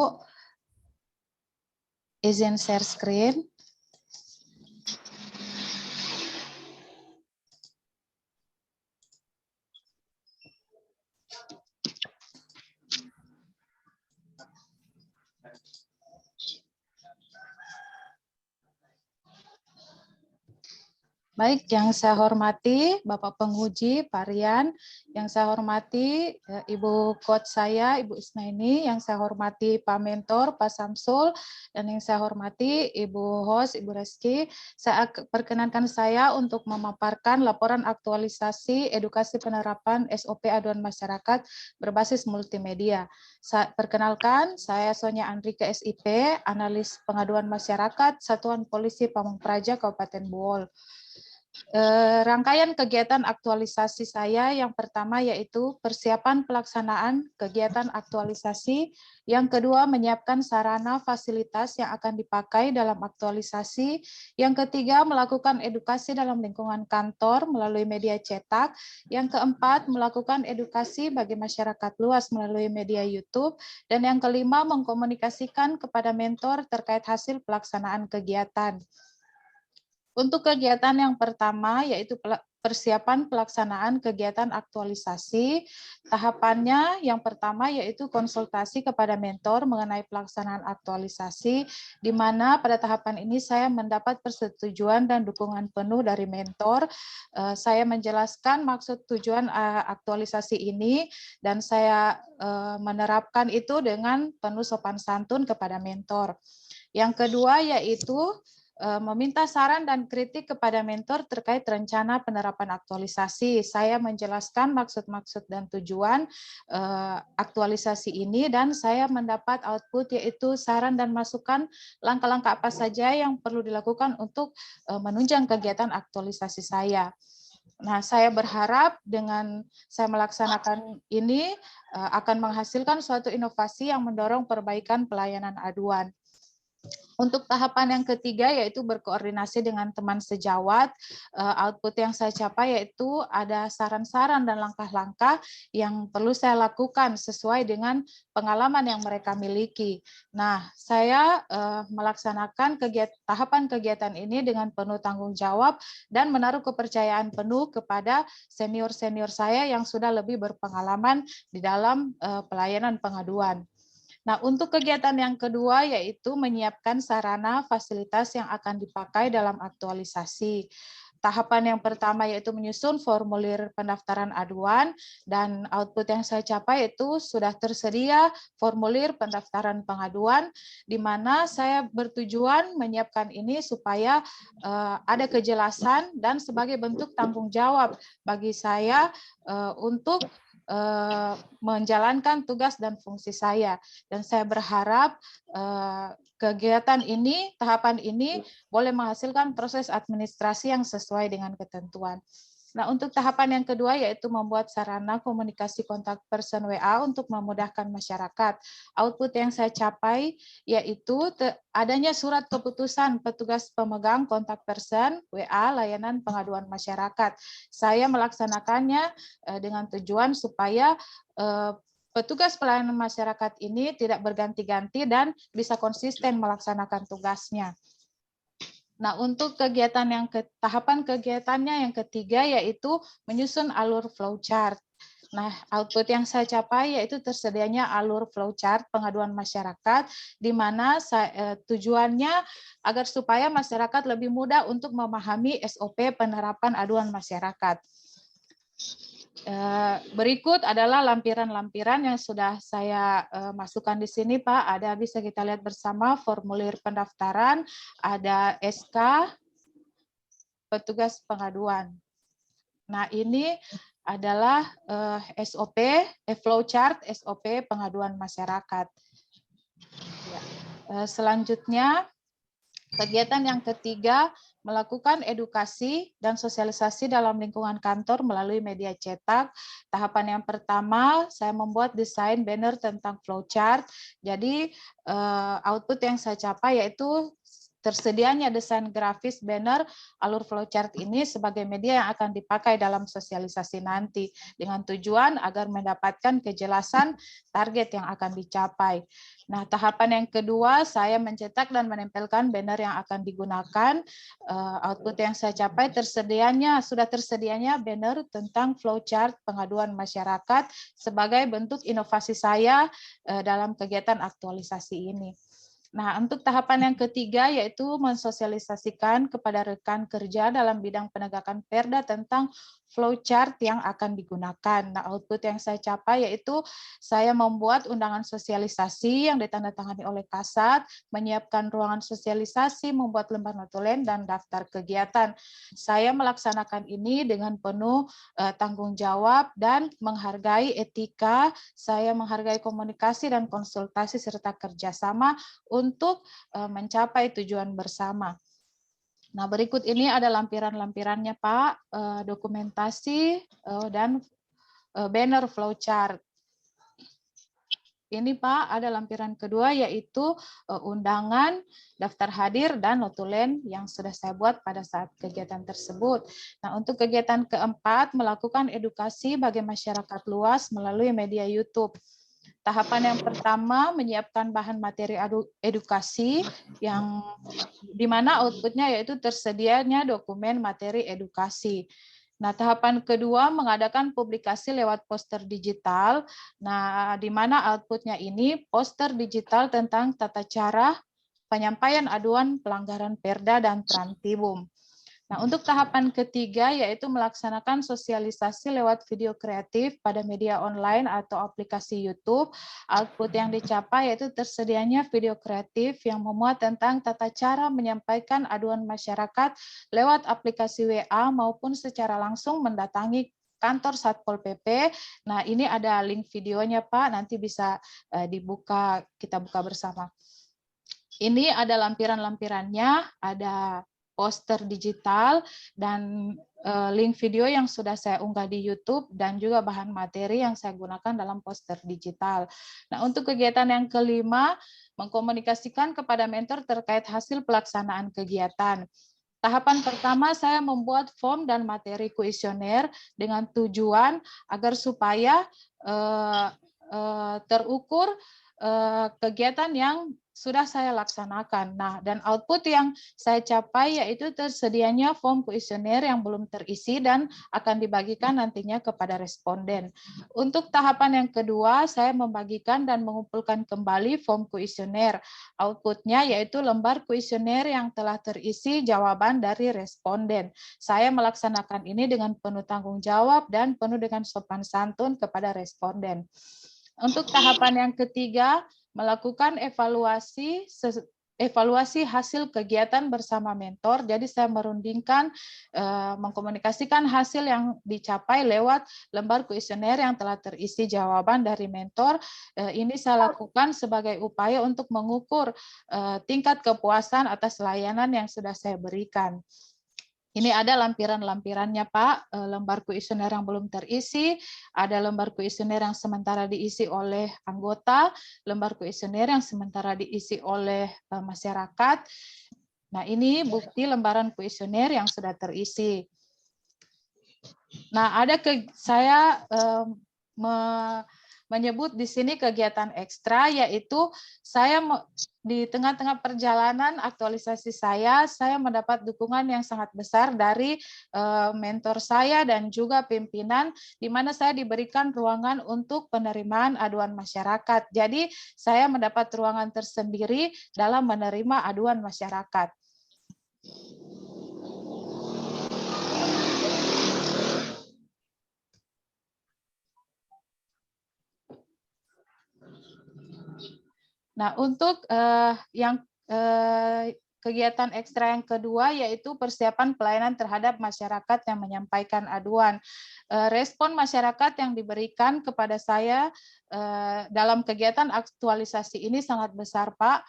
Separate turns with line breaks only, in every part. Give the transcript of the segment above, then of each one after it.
Bu. Izin share screen. Baik, yang saya hormati Bapak Penguji, Pak Rian, yang saya hormati Ibu Coach saya, Ibu Isnaini, yang saya hormati Pak Mentor, Pak Samsul, dan yang saya hormati Ibu Host, Ibu Reski. Saya perkenankan saya untuk memaparkan laporan aktualisasi edukasi penerapan SOP aduan masyarakat berbasis multimedia. Perkenalkan, saya Sonia Andrika SIP, analis pengaduan masyarakat, Satuan Polisi Pamung Praja, Kabupaten Bohol. Rangkaian kegiatan aktualisasi saya yang pertama yaitu persiapan pelaksanaan kegiatan aktualisasi, yang kedua menyiapkan sarana fasilitas yang akan dipakai dalam aktualisasi, yang ketiga melakukan edukasi dalam lingkungan kantor melalui media cetak, yang keempat melakukan edukasi bagi masyarakat luas melalui media YouTube, dan yang kelima mengkomunikasikan kepada mentor terkait hasil pelaksanaan kegiatan. Untuk kegiatan yang pertama yaitu persiapan pelaksanaan kegiatan aktualisasi, tahapannya yang pertama yaitu konsultasi kepada mentor mengenai pelaksanaan aktualisasi, di mana pada tahapan ini saya mendapat persetujuan dan dukungan penuh dari mentor. Saya menjelaskan maksud tujuan aktualisasi ini dan saya menerapkan itu dengan penuh sopan santun kepada mentor. Yang kedua yaitu meminta saran dan kritik kepada mentor terkait rencana penerapan aktualisasi. Saya menjelaskan maksud-maksud dan tujuan aktualisasi ini dan saya mendapat output yaitu saran dan masukan langkah-langkah apa saja yang perlu dilakukan untuk menunjang kegiatan aktualisasi saya. Nah, saya berharap dengan saya melaksanakan ini akan menghasilkan suatu inovasi yang mendorong perbaikan pelayanan aduan. Untuk tahapan yang ketiga yaitu berkoordinasi dengan teman sejawat, output yang saya capai yaitu ada saran-saran dan langkah-langkah yang perlu saya lakukan sesuai dengan pengalaman yang mereka miliki. Nah, saya melaksanakan tahapan kegiatan ini dengan penuh tanggung jawab dan menaruh kepercayaan penuh kepada senior-senior saya yang sudah lebih berpengalaman di dalam pelayanan pengaduan. Nah, untuk kegiatan yang kedua yaitu menyiapkan sarana fasilitas yang akan dipakai dalam aktualisasi. Tahapan yang pertama yaitu menyusun formulir pendaftaran aduan dan output yang saya capai itu sudah tersedia formulir pendaftaran pengaduan di mana saya bertujuan menyiapkan ini supaya ada kejelasan dan sebagai bentuk tanggung jawab bagi saya untuk menjalankan tugas dan fungsi saya. Dan saya berharap kegiatan ini, tahapan ini boleh menghasilkan proses administrasi yang sesuai dengan ketentuan. Nah, untuk tahapan yang kedua yaitu membuat sarana komunikasi kontak person WA untuk memudahkan masyarakat. Output yang saya capai yaitu adanya surat keputusan petugas pemegang kontak person WA layanan pengaduan masyarakat. Saya melaksanakannya dengan tujuan supaya petugas pelayanan masyarakat ini tidak berganti-ganti dan bisa konsisten melaksanakan tugasnya. Nah, untuk kegiatan tahapan kegiatannya yang ketiga yaitu menyusun alur flowchart. Nah, output yang saya capai yaitu tersedianya alur flowchart pengaduan masyarakat, di mana tujuannya agar supaya masyarakat lebih mudah untuk memahami SOP penerapan aduan masyarakat. Berikut adalah lampiran-lampiran yang sudah saya masukkan di sini, Pak. Ada bisa kita lihat bersama formulir pendaftaran, ada SK, petugas pengaduan. Nah, ini adalah SOP, flowchart SOP pengaduan masyarakat. Ya. Selanjutnya, kegiatan yang ketiga, melakukan edukasi dan sosialisasi dalam lingkungan kantor melalui media cetak. Tahapan yang pertama, saya membuat desain banner tentang flowchart. Jadi, output yang saya capai yaitu tersedianya desain grafis, banner, alur flowchart ini sebagai media yang akan dipakai dalam sosialisasi nanti dengan tujuan agar mendapatkan kejelasan target yang akan dicapai. Nah, tahapan yang kedua, saya mencetak dan menempelkan banner yang akan digunakan. Output yang saya capai sudah tersedianya banner tentang flowchart pengaduan masyarakat sebagai bentuk inovasi saya dalam kegiatan aktualisasi ini. Nah, untuk tahapan yang ketiga yaitu mensosialisasikan kepada rekan kerja dalam bidang penegakan Perda tentang flowchart yang akan digunakan. Nah, output yang saya capai yaitu saya membuat undangan sosialisasi yang ditandatangani oleh Kasat, menyiapkan ruangan sosialisasi, membuat lembar notulen dan daftar kegiatan. Saya melaksanakan ini dengan penuh tanggung jawab dan menghargai etika, saya menghargai komunikasi dan konsultasi serta kerjasama untuk mencapai tujuan bersama. Nah, berikut ini ada lampiran-lampirannya, Pak, dokumentasi dan banner flowchart. Ini, Pak, ada lampiran kedua yaitu undangan, daftar hadir, dan notulen yang sudah saya buat pada saat kegiatan tersebut. Nah, untuk kegiatan keempat, melakukan edukasi bagi masyarakat luas melalui media YouTube. Tahapan yang pertama, menyiapkan bahan materi edukasi yang dimana outputnya yaitu tersedianya dokumen materi edukasi. Nah, tahapan kedua, mengadakan publikasi lewat poster digital. Nah, di mana outputnya ini poster digital tentang tata cara penyampaian aduan pelanggaran Perda dan Trantibum. Nah, untuk tahapan ketiga yaitu melaksanakan sosialisasi lewat video kreatif pada media online atau aplikasi YouTube. Output yang dicapai yaitu tersedianya video kreatif yang memuat tentang tata cara menyampaikan aduan masyarakat lewat aplikasi WA maupun secara langsung mendatangi kantor Satpol PP. Nah, ini ada link videonya, Pak, nanti bisa kita buka bersama. Ini ada lampiran-lampirannya, ada poster digital, dan link video yang sudah saya unggah di YouTube, dan juga bahan materi yang saya gunakan dalam poster digital. Nah, untuk kegiatan yang kelima, mengkomunikasikan kepada mentor terkait hasil pelaksanaan kegiatan. Tahapan pertama, saya membuat form dan materi kuesioner dengan tujuan agar supaya terukur kegiatan yang sudah saya laksanakan. Nah, dan output yang saya capai yaitu tersedianya form kuesioner yang belum terisi dan akan dibagikan nantinya kepada responden. Untuk tahapan yang kedua, saya membagikan dan mengumpulkan kembali form kuesioner. Outputnya yaitu lembar kuesioner yang telah terisi jawaban dari responden. Saya melaksanakan ini dengan penuh tanggung jawab dan penuh dengan sopan santun kepada responden. Untuk tahapan yang ketiga, melakukan evaluasi hasil kegiatan bersama mentor. Jadi saya merundingkan, mengkomunikasikan hasil yang dicapai lewat lembar kuesioner yang telah terisi jawaban dari mentor. Ini saya lakukan sebagai upaya untuk mengukur tingkat kepuasan atas layanan yang sudah saya berikan. Ini ada lampiran-lampirannya, Pak, lembar kuesioner yang belum terisi, ada lembar kuesioner yang sementara diisi oleh anggota, lembar kuesioner yang sementara diisi oleh masyarakat. Nah, ini bukti lembaran kuesioner yang sudah terisi. Nah, saya menyebut di sini kegiatan ekstra, yaitu saya di tengah-tengah perjalanan aktualisasi saya mendapat dukungan yang sangat besar dari mentor saya dan juga pimpinan, di mana saya diberikan ruangan untuk penerimaan aduan masyarakat. Jadi saya mendapat ruangan tersendiri dalam menerima aduan masyarakat. Nah, untuk kegiatan ekstra yang kedua yaitu persiapan pelayanan terhadap masyarakat yang menyampaikan aduan. Respon masyarakat yang diberikan kepada saya dalam kegiatan aktualisasi ini sangat besar, Pak.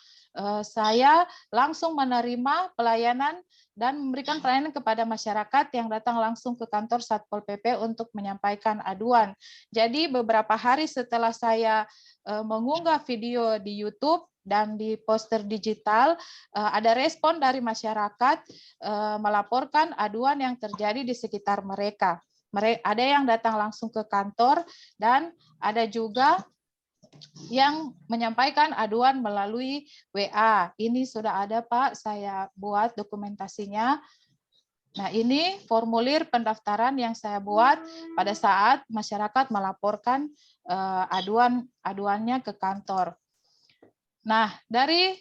Saya langsung menerima pelayanan dan memberikan pelayanan kepada masyarakat yang datang langsung ke kantor Satpol PP untuk menyampaikan aduan. Jadi beberapa hari setelah saya mengunggah video di YouTube, dan di poster digital ada respon dari masyarakat melaporkan aduan yang terjadi di sekitar mereka. Ada yang datang langsung ke kantor dan ada juga yang menyampaikan aduan melalui WA. Ini sudah ada, Pak, saya buat dokumentasinya. Nah, ini formulir pendaftaran yang saya buat pada saat masyarakat melaporkan aduannya ke kantor. Nah, dari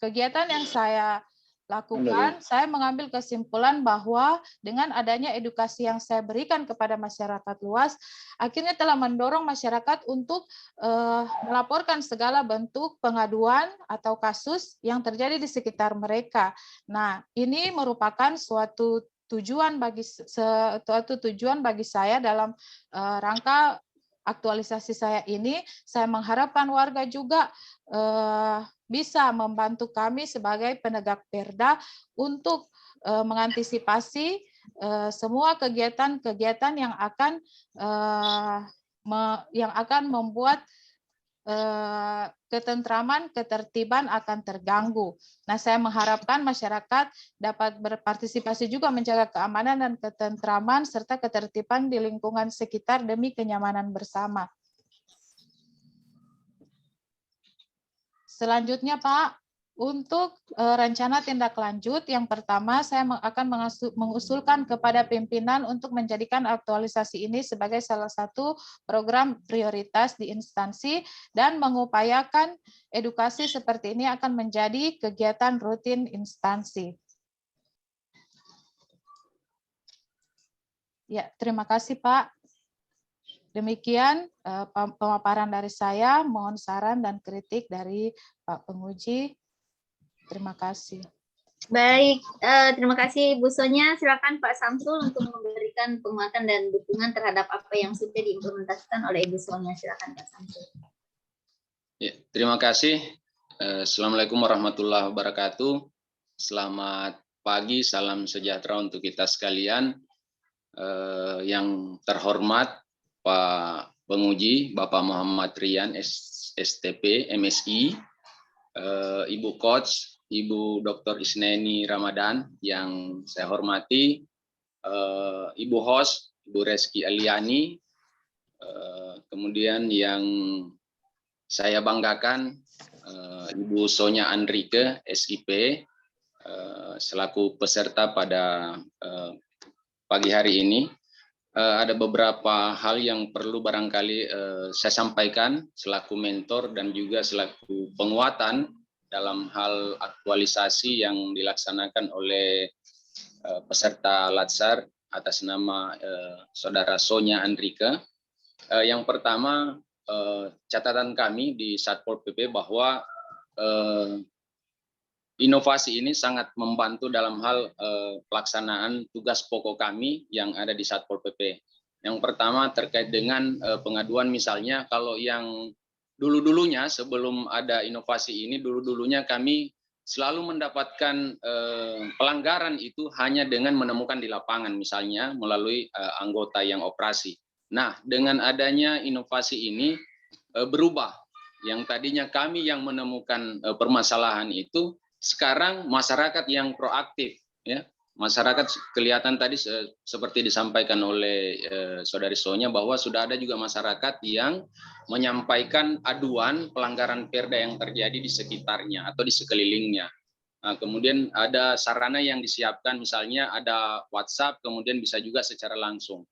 kegiatan yang saya lakukan, saya mengambil kesimpulan bahwa dengan adanya edukasi yang saya berikan kepada masyarakat luas, akhirnya telah mendorong masyarakat untuk melaporkan segala bentuk pengaduan atau kasus yang terjadi di sekitar mereka. Nah, ini merupakan suatu tujuan bagi saya dalam rangka aktualisasi saya ini. Saya mengharapkan warga juga bisa membantu kami sebagai penegak perda untuk mengantisipasi semua kegiatan-kegiatan yang akan membuat ketentraman, ketertiban akan terganggu. Nah, saya mengharapkan masyarakat dapat berpartisipasi juga menjaga keamanan dan ketentraman serta ketertiban di lingkungan sekitar demi kenyamanan bersama. Selanjutnya, Pak, untuk rencana tindak lanjut, yang pertama saya akan mengusulkan kepada pimpinan untuk menjadikan aktualisasi ini sebagai salah satu program prioritas di instansi dan mengupayakan edukasi seperti ini akan menjadi kegiatan rutin instansi. Ya, terima kasih, Pak. Demikian pemaparan dari saya. Mohon saran dan kritik dari Pak Penguji. Terima kasih.
Baik, terima kasih Bu Sonya. Silakan Pak Samsul untuk memberikan penguatan dan dukungan terhadap apa yang sudah diimplementasikan oleh Ibu Sonya. Silakan Pak Samsul.
Ya, terima kasih. Assalamualaikum warahmatullahi wabarakatuh. Selamat pagi, salam sejahtera untuk kita sekalian. Yang terhormat Pak Penguji, Bapak Muhammad Rian, STP, MSI, Ibu Coach, Ibu Dr. Isneni Ramadan yang saya hormati, Ibu Host, Ibu Reski Aliani, kemudian yang saya banggakan, Ibu Sonya Andrike, SIP, selaku peserta pada pagi hari ini. Ada beberapa hal yang perlu barangkali saya sampaikan selaku mentor dan juga selaku penguatan dalam hal aktualisasi yang dilaksanakan oleh peserta Latsar atas nama Saudara Sonya Andrika. Yang pertama, catatan kami di Satpol PP bahwa inovasi ini sangat membantu dalam hal pelaksanaan tugas pokok kami yang ada di Satpol PP. Yang pertama terkait dengan pengaduan, misalnya kalau yang dulu-dulunya sebelum ada inovasi ini, dulu-dulunya kami selalu mendapatkan pelanggaran itu hanya dengan menemukan di lapangan, misalnya melalui anggota yang operasi. Nah, dengan adanya inovasi ini berubah. Yang tadinya kami yang menemukan permasalahan itu, sekarang masyarakat yang proaktif, ya. Masyarakat kelihatan tadi seperti disampaikan oleh Saudari Sonya bahwa sudah ada juga masyarakat yang menyampaikan aduan pelanggaran perda yang terjadi di sekitarnya atau di sekelilingnya. Nah, kemudian ada sarana yang disiapkan, misalnya ada WhatsApp, kemudian bisa juga secara langsung.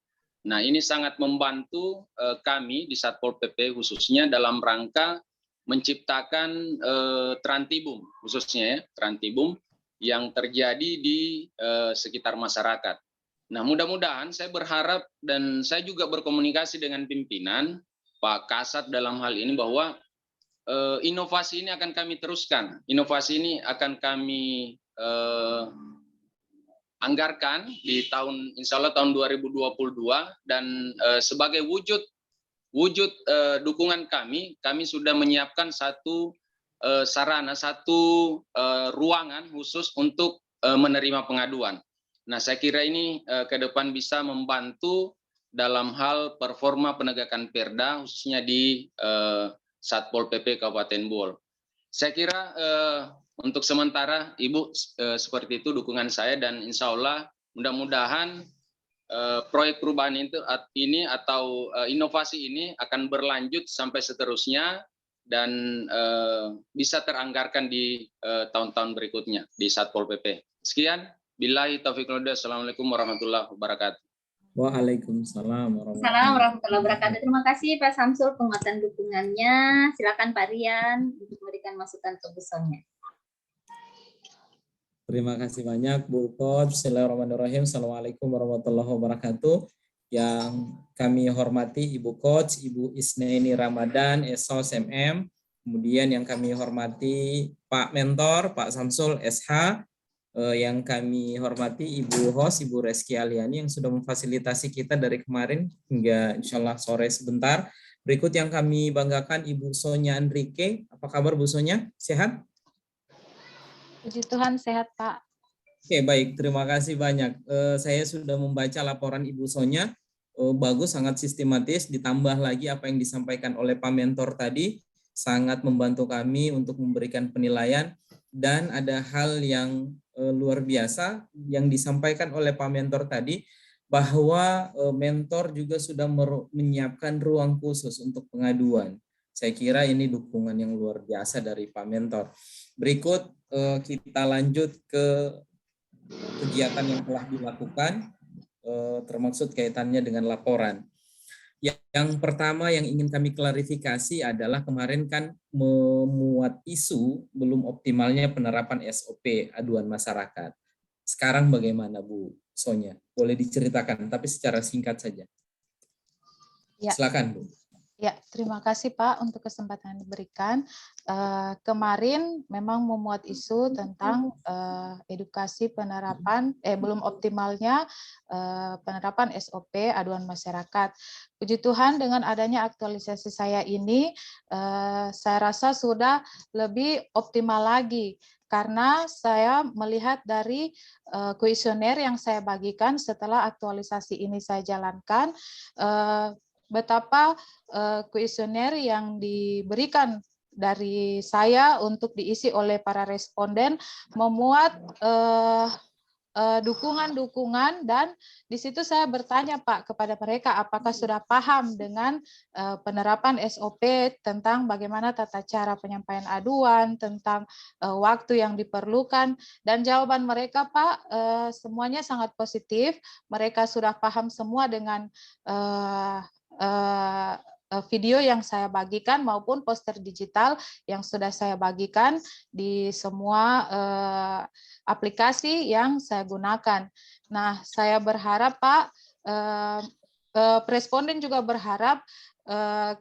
Nah, ini sangat membantu kami di Satpol PP khususnya dalam rangka menciptakan trantibum, khususnya ya, trantibum yang terjadi di sekitar masyarakat. Nah, mudah-mudahan saya berharap dan saya juga berkomunikasi dengan pimpinan Pak Kasat dalam hal ini bahwa inovasi ini akan kami teruskan. Inovasi ini akan kami anggarkan di tahun, insya Allah tahun 2022, dan sebagai wujud dukungan kami sudah menyiapkan satu sarana, satu ruangan khusus untuk menerima pengaduan. Nah, saya kira ini ke depan bisa membantu dalam hal performa penegakan perda, khususnya di Satpol PP Kabupaten Buol. Saya kira untuk sementara Ibu seperti itu dukungan saya, dan insya Allah mudah-mudahan proyek perubahan ini atau inovasi ini akan berlanjut sampai seterusnya dan bisa teranggarkan di tahun-tahun berikutnya di Satpol PP. Sekian, billahi taufiq wal hidayah. Assalamualaikum warahmatullahi wabarakatuh.
Waalaikumsalam
Assalamualaikum warahmatullahi wabarakatuh. Terima kasih Pak Samsul penguatan dukungannya. Silakan Pak Rian untuk memberikan masukan ke Bu Sonia.
Terima kasih banyak Bu Coach. Bismillahirrahmanirrahim. Assalamualaikum warahmatullahi wabarakatuh. Yang kami hormati Ibu Coach, Ibu Isnaini Ramadan, SOS MM. Kemudian yang kami hormati Pak Mentor, Pak Samsul SH. Yang kami hormati Ibu Host, Ibu Reski Aliani yang sudah memfasilitasi kita dari kemarin hingga insya Allah sore sebentar. Berikut yang kami banggakan Ibu Sonia Enrique. Apa kabar Bu Sonia? Sehat?
Puji Tuhan, sehat Pak.
Oke, baik. Terima kasih banyak. Saya sudah membaca laporan Ibu Sonia. Bagus, sangat sistematis. Ditambah lagi apa yang disampaikan oleh Pak Mentor tadi. Sangat membantu kami untuk memberikan penilaian. Dan ada hal yang luar biasa yang disampaikan oleh Pak Mentor tadi, bahwa mentor juga sudah menyiapkan ruang khusus untuk pengaduan. Saya kira ini dukungan yang luar biasa dari Pak Mentor. Berikut kita lanjut ke kegiatan yang telah dilakukan, termaksud kaitannya dengan laporan. Yang pertama yang ingin kami klarifikasi adalah kemarin kan memuat isu belum optimalnya penerapan SOP aduan masyarakat. Sekarang bagaimana Bu Sonia? Boleh diceritakan, tapi secara singkat saja.
Ya.
Silakan Bu.
Ya, terima kasih Pak untuk kesempatan yang diberikan. Kemarin memang memuat isu tentang edukasi penerapan, belum optimalnya penerapan SOP aduan masyarakat. Puji Tuhan dengan adanya aktualisasi saya ini, saya rasa sudah lebih optimal lagi. Karena saya melihat dari kuesioner yang saya bagikan setelah aktualisasi ini saya jalankan, betapa kuesioner yang diberikan dari saya untuk diisi oleh para responden memuat dukungan-dukungan, dan di situ saya bertanya Pak kepada mereka apakah sudah paham dengan penerapan SOP tentang bagaimana tata cara penyampaian aduan, tentang waktu yang diperlukan, dan jawaban mereka Pak semuanya sangat positif. Mereka sudah paham semua dengan video yang saya bagikan maupun poster digital yang sudah saya bagikan di semua aplikasi yang saya gunakan. Nah, saya berharap Pak, responden juga berharap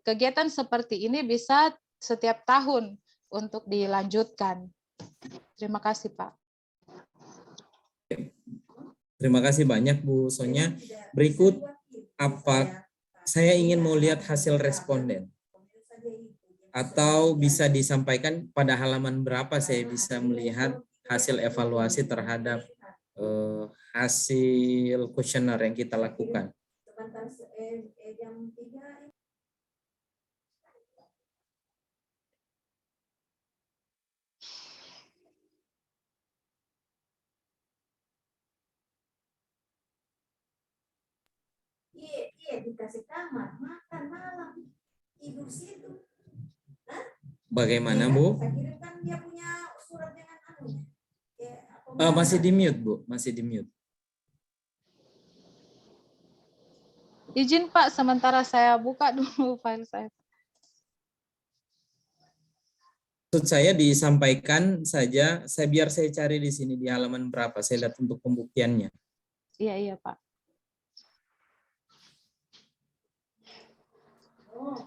kegiatan seperti ini bisa setiap tahun untuk dilanjutkan. Terima kasih Pak.
Terima kasih banyak Bu Sonia. Berikut saya ingin mau lihat hasil responden. Atau bisa disampaikan pada halaman berapa saya bisa melihat hasil evaluasi terhadap hasil kuesioner yang kita lakukan.
Iya, dikasih kamar, makan malam, tidur situ.
Bagaimana Bu?
Saya kira kan dia punya surat dengan anunya.
Masih di mute Bu, masih di mute.
Izin Pak, sementara saya buka dulu file saya.
Maksud saya disampaikan saja, biar saya cari di sini di halaman berapa, saya lihat untuk pembuktiannya.
Iya Pak.
Oh,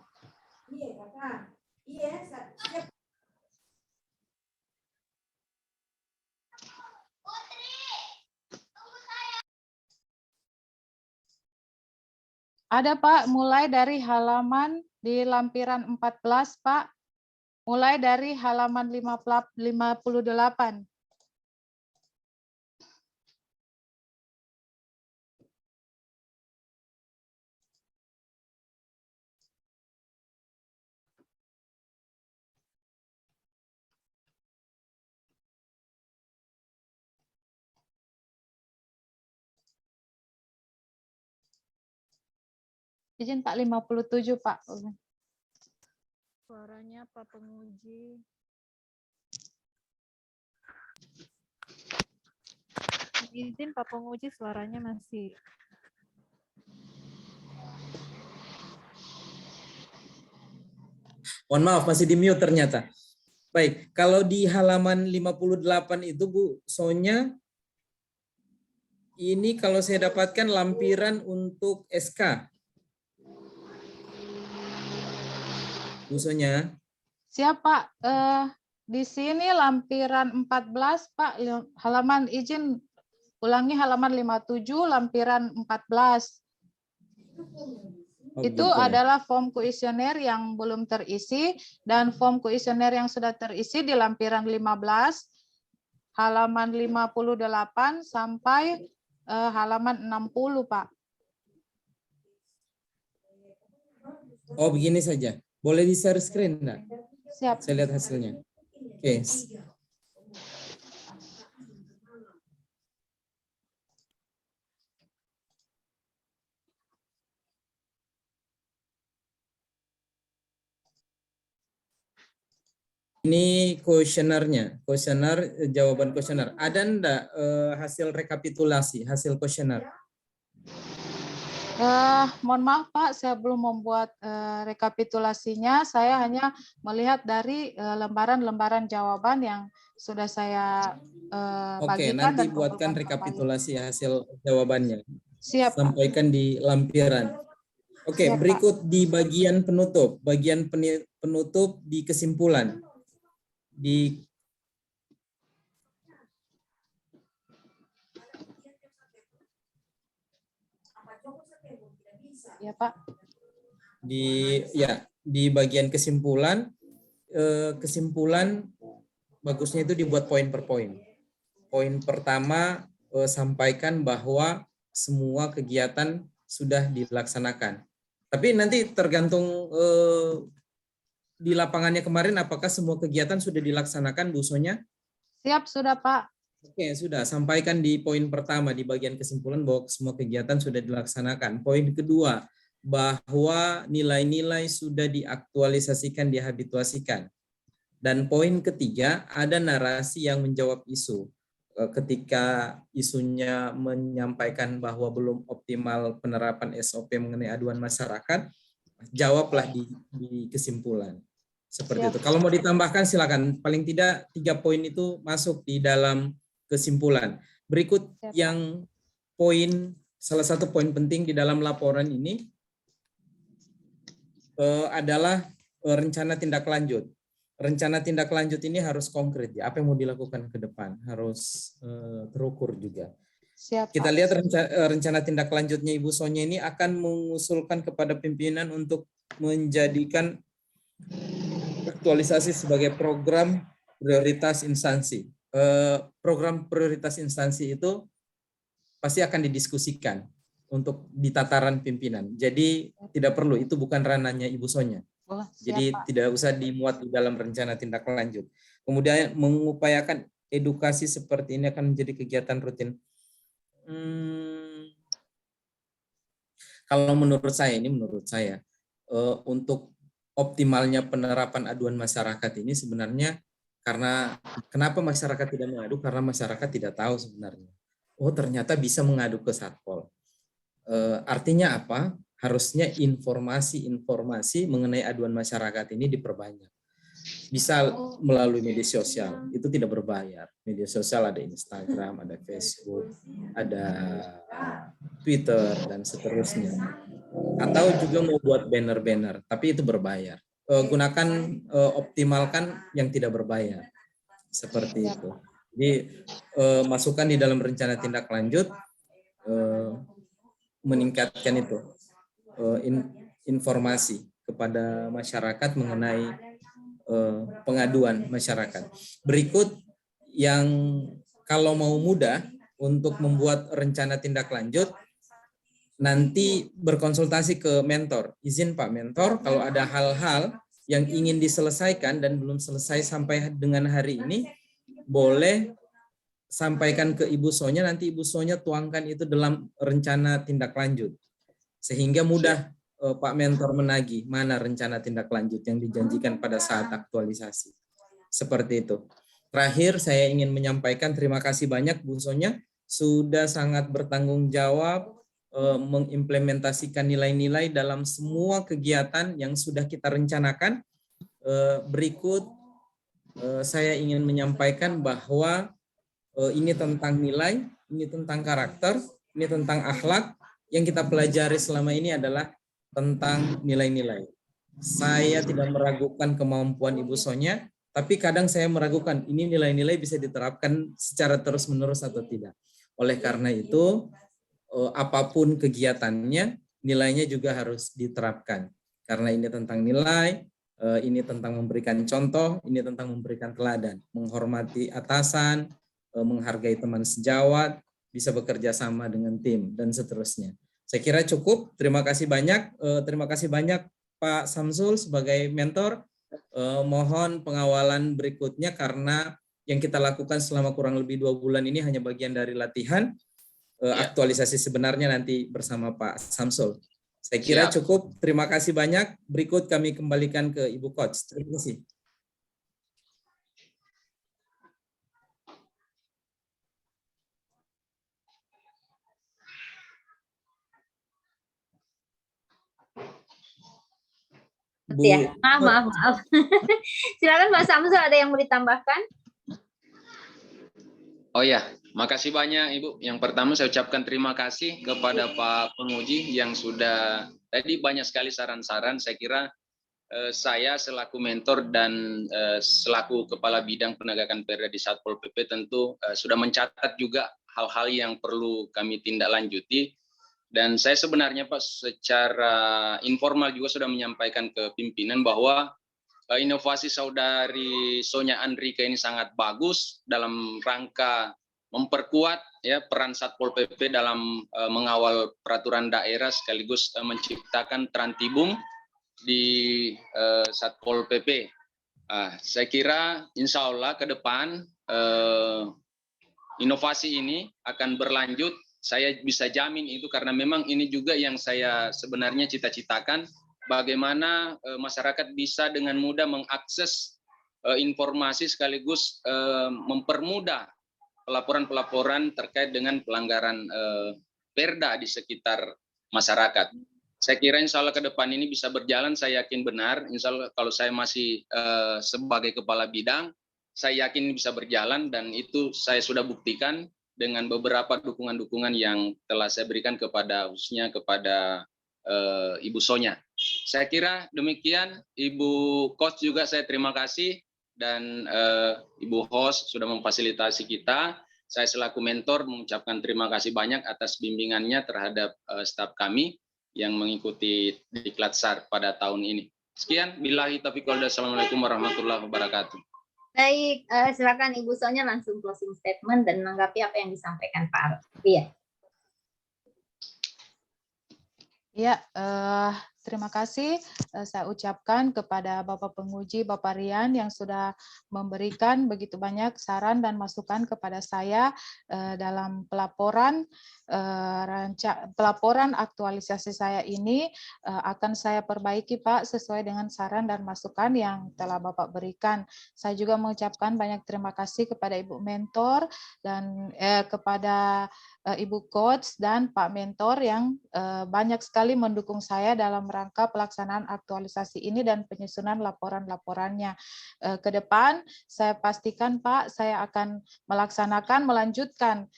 iya Kakak. Iya, siap.
Ada Pak, mulai dari halaman di lampiran 14 Pak, mulai dari halaman 58. Izin Pak 57 Pak.
Suaranya Pak Penguji. Izin Pak Penguji, suaranya masih.
Mohon maaf, masih di mute ternyata. Baik, kalau di halaman 58 itu Bu Sonya, ini kalau saya dapatkan lampiran untuk SK. Bu Sonya.
Siap Pak. Di sini lampiran 14 Pak, halaman izin ulangi halaman 57 lampiran 14.
Oh,
Itu
gitu.
adalah form kuesioner yang belum terisi dan form kuesioner yang sudah terisi di lampiran 15 halaman 58 sampai halaman 60 Pak.
Oh, begini saja. Boleh di-share screen enggak?
Siap.
Saya lihat hasilnya. Oke. Ini kuesionernya, kuesioner, jawaban kuesioner. Ada enggak hasil rekapitulasi, hasil kuesioner?
Mohon maaf Pak, saya belum membuat rekapitulasinya. Saya hanya melihat dari lembaran-lembaran jawaban yang sudah saya
Oke,
bagikan
nanti
dan
buatkan
kumpulkan kembali.
rekapitulasi hasil jawabannya.
Siap Pak.
Sampaikan di lampiran. Oke,
Siap, Pak.
berikut di bagian penutup. Bagian penutup di kesimpulan.
Ya Pak.
Di bagian kesimpulan, kesimpulan bagusnya itu dibuat poin per poin. Poin pertama, sampaikan bahwa semua kegiatan sudah dilaksanakan. Tapi nanti tergantung di lapangannya kemarin apakah semua kegiatan sudah dilaksanakan, Bu Sonya?
Siap, sudah Pak.
Oke, sudah. Sampaikan di poin pertama di bagian kesimpulan bahwa semua kegiatan sudah dilaksanakan. Poin kedua, bahwa nilai-nilai sudah diaktualisasikan, dihabituasikan. Dan poin ketiga, ada narasi yang menjawab isu. Ketika isunya menyampaikan bahwa belum optimal penerapan SOP mengenai aduan masyarakat, jawablah di kesimpulan. Seperti itu. Kalau mau ditambahkan silakan. Paling tidak 3 poin itu masuk di dalam kesimpulan. Berikut yang salah satu poin penting di dalam laporan ini adalah rencana tindak lanjut. Rencana tindak lanjut ini harus konkret ya. Apa yang mau dilakukan ke depan harus terukur juga.
Siap,
Kita
Pak.
lihat rencana tindak lanjutnya Ibu Sonya ini akan mengusulkan kepada pimpinan untuk menjadikan aktualisasi sebagai program prioritas instansi. Program prioritas instansi itu pasti akan didiskusikan untuk di tataran pimpinan. Jadi tidak perlu, itu bukan ranahnya Ibu Sonya. Jadi
Pak.
tidak usah dimuat di dalam rencana tindak lanjut. Kemudian mengupayakan edukasi seperti ini akan menjadi kegiatan rutin. Kalau menurut saya, untuk optimalnya penerapan aduan masyarakat ini sebenarnya karena kenapa masyarakat tidak mengadu? Karena masyarakat tidak tahu sebenarnya. Oh ternyata bisa mengadu ke Satpol. Artinya apa? Harusnya informasi mengenai aduan masyarakat ini diperbanyak. Bisa melalui media sosial, itu tidak berbayar. Media sosial ada Instagram, ada Facebook, ada Twitter, dan seterusnya. Atau juga mau buat banner-banner, tapi itu berbayar. Optimalkan yang tidak berbayar. Seperti itu. Jadi masukkan di dalam rencana tindak lanjut, meningkatkan itu. Informasi kepada masyarakat mengenai pengaduan masyarakat. Berikut yang kalau mau mudah untuk membuat rencana tindak lanjut, nanti berkonsultasi ke mentor. Izin Pak Mentor, kalau ada hal-hal yang ingin diselesaikan dan belum selesai sampai dengan hari ini, boleh sampaikan ke Ibu Sonya, nanti Ibu Sonya tuangkan itu dalam rencana tindak lanjut. Sehingga mudah Pak Mentor menagih, mana rencana tindak lanjut yang dijanjikan pada saat aktualisasi. Seperti itu. Terakhir, saya ingin menyampaikan terima kasih banyak Bu Sonya, sudah sangat bertanggung jawab mengimplementasikan nilai-nilai dalam semua kegiatan yang sudah kita rencanakan. Berikut saya ingin menyampaikan bahwa ini tentang nilai, ini tentang karakter, ini tentang akhlak. Yang kita pelajari selama ini adalah tentang nilai-nilai. Saya tidak meragukan kemampuan Ibu Sonya, tapi kadang saya meragukan ini nilai-nilai bisa diterapkan secara terus-menerus atau tidak. Oleh karena itu, apapun kegiatannya, nilainya juga harus diterapkan. Karena ini tentang nilai, ini tentang memberikan contoh, ini tentang memberikan teladan, menghormati atasan, menghargai teman sejawat, bisa bekerja sama dengan tim, dan seterusnya. Saya kira cukup. Terima kasih banyak. Terima kasih banyak Pak Samsul sebagai mentor. Mohon pengawalan berikutnya karena yang kita lakukan selama kurang lebih 2 bulan ini hanya bagian dari latihan. Aktualisasi sebenarnya nanti bersama Pak Samsul. Saya kira cukup. Terima kasih banyak. Berikut kami kembalikan ke Ibu Coach. Terima kasih.
Ya, maaf. Silakan Pak Samsul, ada yang mau ditambahkan?
Oh ya, makasih banyak Ibu. Yang pertama saya ucapkan terima kasih kepada Pak Penguji yang sudah tadi banyak sekali saran-saran. Saya kira saya selaku mentor dan selaku kepala bidang penegakan perda di Satpol PP tentu sudah mencatat juga hal-hal yang perlu kami tindak lanjuti. Dan saya sebenarnya Pak secara informal juga sudah menyampaikan ke pimpinan bahwa inovasi saudari Sonya Andrika ini sangat bagus dalam rangka memperkuat ya peran Satpol PP dalam mengawal peraturan daerah sekaligus menciptakan terantibung di Satpol PP. Saya kira insya Allah ke depan inovasi ini akan berlanjut. Saya bisa jamin itu karena memang ini juga yang saya sebenarnya cita-citakan. Bagaimana masyarakat bisa dengan mudah mengakses informasi sekaligus mempermudah pelaporan-pelaporan terkait dengan pelanggaran perda di sekitar masyarakat. Saya kira insya Allah ke depan ini bisa berjalan, saya yakin benar. Insya Allah kalau saya masih sebagai kepala bidang, saya yakin bisa berjalan dan itu saya sudah buktikan dengan beberapa dukungan-dukungan yang telah saya berikan kepada khususnya kepada Ibu Sonya. Saya kira demikian. Ibu Coach juga saya terima kasih dan Ibu Host sudah memfasilitasi kita. Saya selaku mentor mengucapkan terima kasih banyak atas bimbingannya terhadap staf kami yang mengikuti Diklat SAR pada tahun ini. Sekian, billahi taufiq wal hidayah. Assalamualaikum warahmatullahi wabarakatuh.
Baik, silakan Ibu Sonya langsung closing statement dan menanggapi apa yang disampaikan Pak Arfi.
Ya, terima kasih saya ucapkan kepada Bapak Penguji, Bapak Rian yang sudah memberikan begitu banyak saran dan masukan kepada saya dalam pelaporan aktualisasi saya ini akan saya perbaiki Pak sesuai dengan saran dan masukan yang telah Bapak berikan. Saya juga mengucapkan banyak terima kasih kepada Ibu Mentor dan kepada Ibu Coach dan Pak Mentor yang banyak sekali mendukung saya dalam rangka pelaksanaan aktualisasi ini dan penyusunan laporan-laporannya. Ke depan saya pastikan Pak, saya akan melanjutkan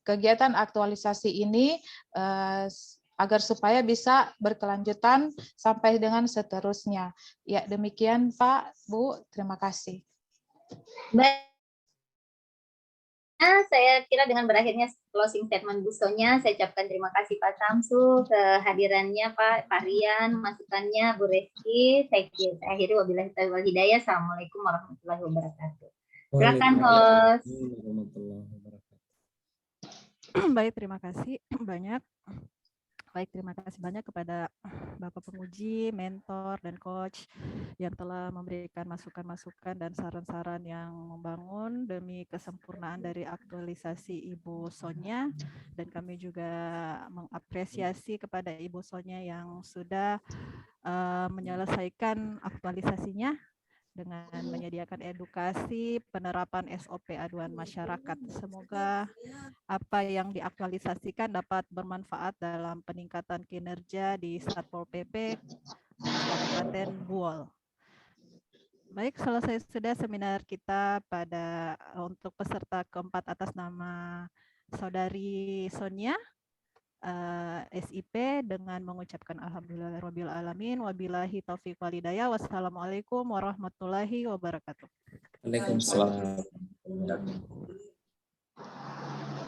kegiatan aktualisasi ini agar supaya bisa berkelanjutan sampai dengan seterusnya. Ya, demikian Pak, Bu, terima kasih.
Baik. Saya kira dengan berakhirnya closing statement Bu Sonya, saya ucapkan terima kasih Pak Samsul kehadirannya, Pak Rian, masukannya Bu Reski. Saya akhiri wabillahi taufiq wal hidayah. Assalamualaikum warahmatullahi wabarakatuh. Silakan host.
Baik, terima kasih banyak. Baik, terima kasih banyak kepada Bapak penguji, mentor, dan coach yang telah memberikan masukan-masukan dan saran-saran yang membangun demi kesempurnaan dari aktualisasi Ibu Sonya. Dan kami juga mengapresiasi kepada Ibu Sonya yang sudah menyelesaikan aktualisasinya dengan menyediakan edukasi penerapan SOP aduan masyarakat. Semoga apa yang diaktualisasikan dapat bermanfaat dalam peningkatan kinerja di Satpol PP Kabupaten Buol. Baik, selesai sudah seminar kita pada untuk peserta keempat atas nama Saudari Sonya. SIP dengan mengucapkan alhamdulillahirabbil alamin wabillahi taufiq walhidayah. Wassalamualaikum warahmatullahi wabarakatuh.
Waalaikumsalam.